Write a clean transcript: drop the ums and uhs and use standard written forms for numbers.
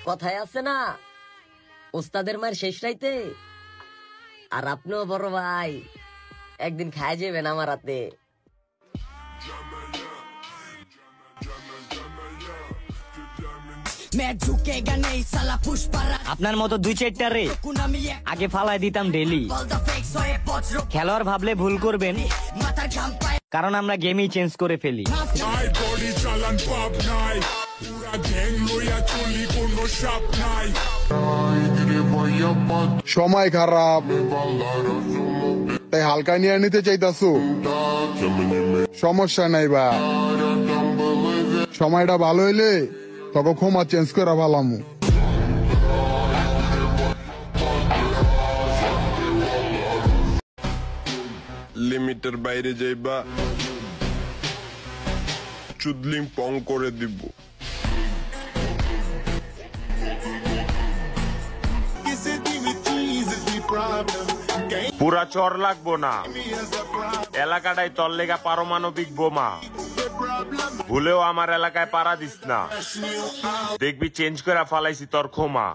কথায় আছে না, ওস্তাদের মার শেষ রাইতে। আর আপনিও বড় ভাই একদিন খায় যাবেন আমার হাতে। আপনার মতো 2-4টা রে আগে ফালাই দিতাম ডেলি। খেলোয়াড় ভাবলে ভুল করবেন, কারণ আমরা গেমই চেঞ্জ করে ফেলি। সময় খারাপ তাই হালকা নিয়ে নিতে চাইতাছো, সমস্যা নাই বা সময়টা ভালো হইলে তখন ক্ষমা চেঞ্জ করে ভালামু। লিমিটের বাইরে যাইবা, চুদলিং পং করে দিব। পুরা চর লাগবো না, এলাকাটাই তোর লেগা পারমাণবিক বোমা। ভুলেও আমার এলাকায় পাড়া দিস না, দেখবি চেঞ্জ করে ফালাইছি তোর ক্ষমা।